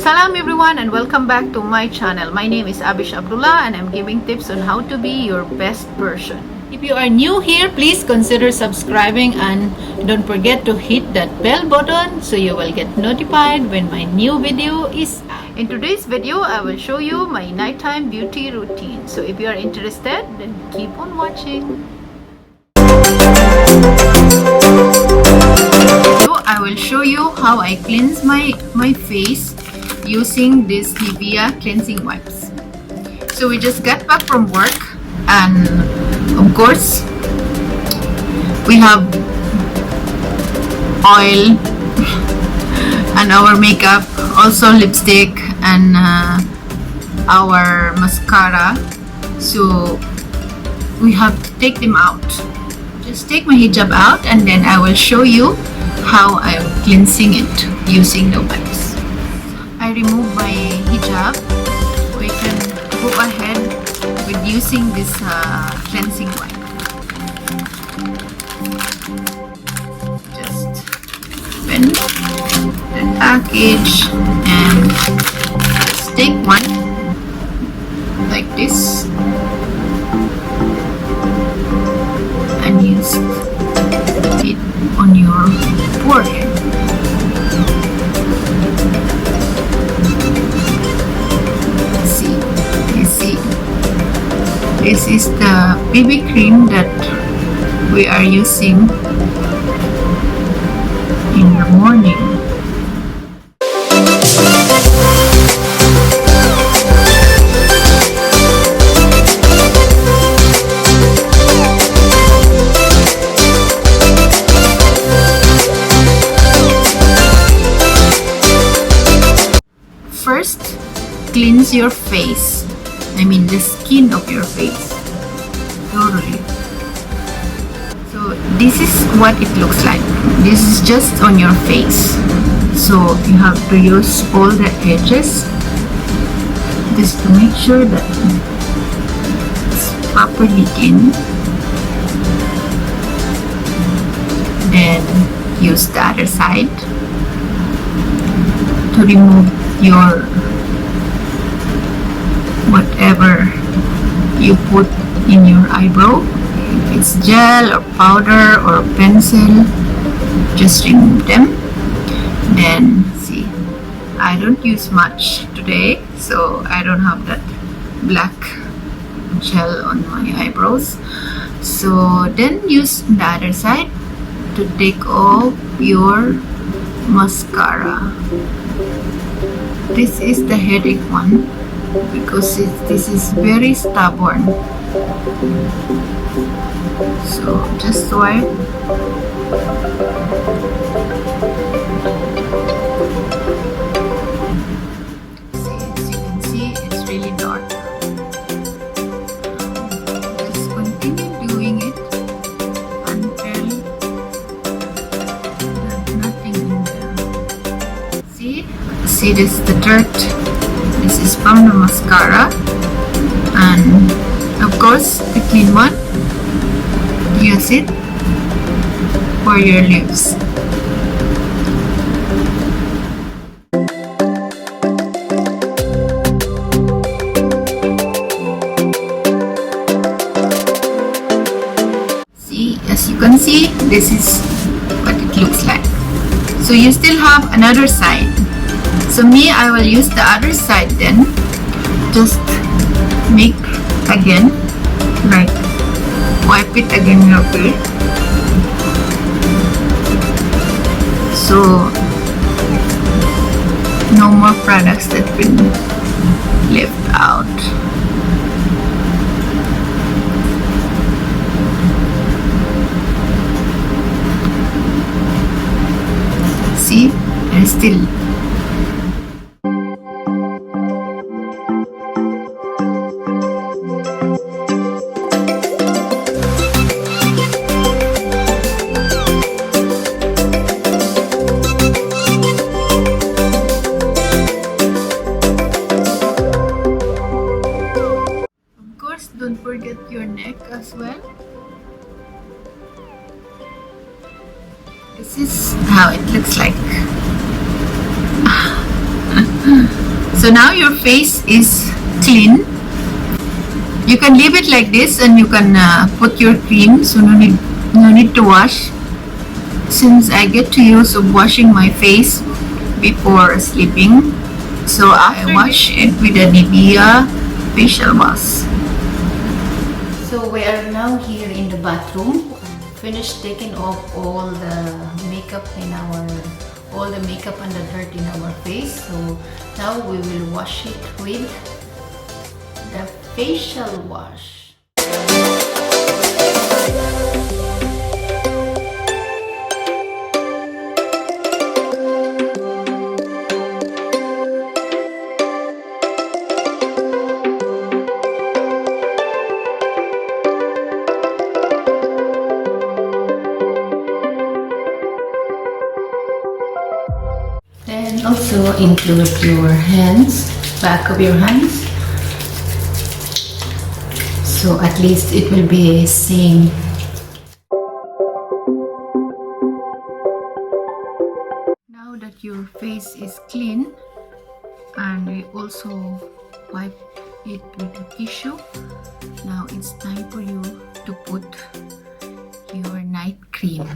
Salam everyone and welcome back to my channel. My name is Aabish Abdullah and I'm giving tips on how to be your best version. If you are new here, please consider subscribing and don't forget to hit that bell button so you will get notified when my new video is out. In today's video, I will show you my nighttime beauty routine. So if you are interested, then keep on watching. I will show you how I cleanse my face using this Nivea cleansing wipes. So we just got back from work and of course we have oil and our makeup, also lipstick and our mascara. So we have to take them out. Just take my hijab out and then I will show you how I'm cleansing it using the wipes. I remove my hijab. We can go ahead with using this cleansing wipe. Just open the package and just take one like this and use it on your forehead. See, this is the BB cream that we are using in the morning. First, cleanse your face. I mean the skin of your face. Totally. So this is what it looks like. This is just on your face. So you have to use all the edges just to make sure that it's properly in. Then use the other side to remove your whatever you put in your eyebrow. If it's gel or powder or pencil, just remove them. Then see, I don't use much today, so I don't have that black gel on my eyebrows. So then use the other side to take off your mascara. This is the headache one because this is very stubborn. So just swipe. See, as you can see, it's really dark. Just continue doing it until there's nothing in there. See, this is the dirt. This is from the mascara, and of course the clean one, use it for your lips. See, as you can see, this is what it looks like. So you still have another side. So me, I will use the other side then. Just make again, like wipe it again your face. So no more products that been left out. See, there's still. Don't forget your neck as well. This is how it looks like. So now your face is clean. You can leave it like this, and you can put your cream, so no need to wash, since I get to use of washing my face before sleeping. So I wash it with a Nivea facial wash. So we are now here in the bathroom. Finished taking off all the makeup all the makeup and the dirt in our face. So now we will wash it with the facial wash. Then also include your hands, back of your hands, so at least it will be same. Now that your face is clean, and we also wipe it with a tissue, now it's time for you to put your night cream.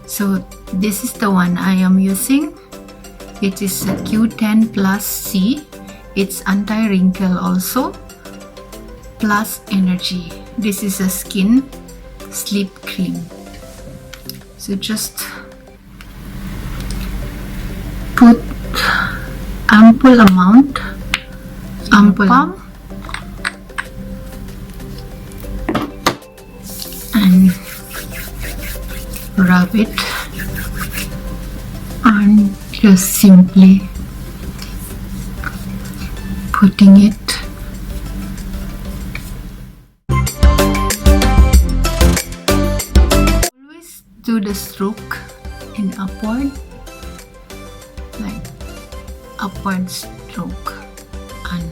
So this is the one I am using. It is a Q10 Plus C. It's anti-wrinkle also, plus energy. This is a skin sleep cream. So just put ample amount, palm, and rub it, and just simply putting it. Always do the stroke in upward, like upward stroke, and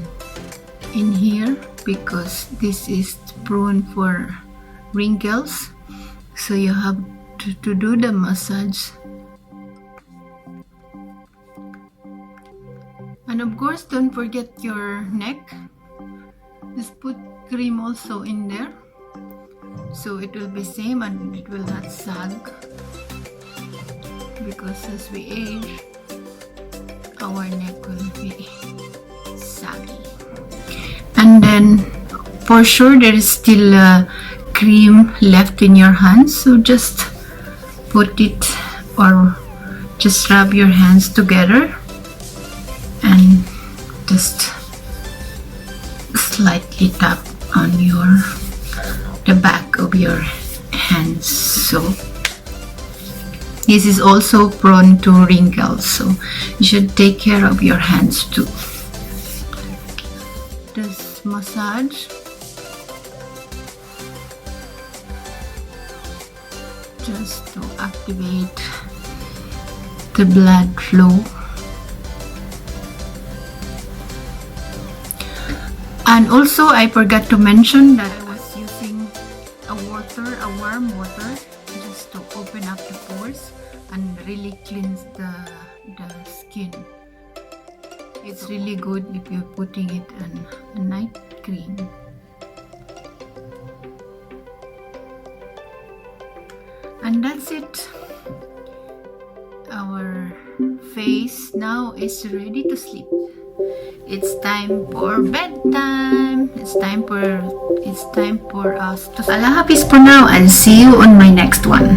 in here, because this is prone for wrinkles, so you have to do the massage. And of course, don't forget your neck. Just put cream also in there, so it will be same and it will not sag, because as we age, our neck will be saggy. And then for sure there is still cream left in your hands, so just put it, or just rub your hands together and just slightly tap on the back of your hands. So this is also prone to wrinkles, so you should take care of your hands too. Just massage, just to activate the blood flow. And also, I forgot to mention that I was using a warm water, just to open up the pores and really cleanse the skin. It's really good if you're putting it on a night cream. And that's it. Our face now is ready to sleep. It's time for bedtime. It's time for us to. Allah Hafiz for now, and see you on my next one.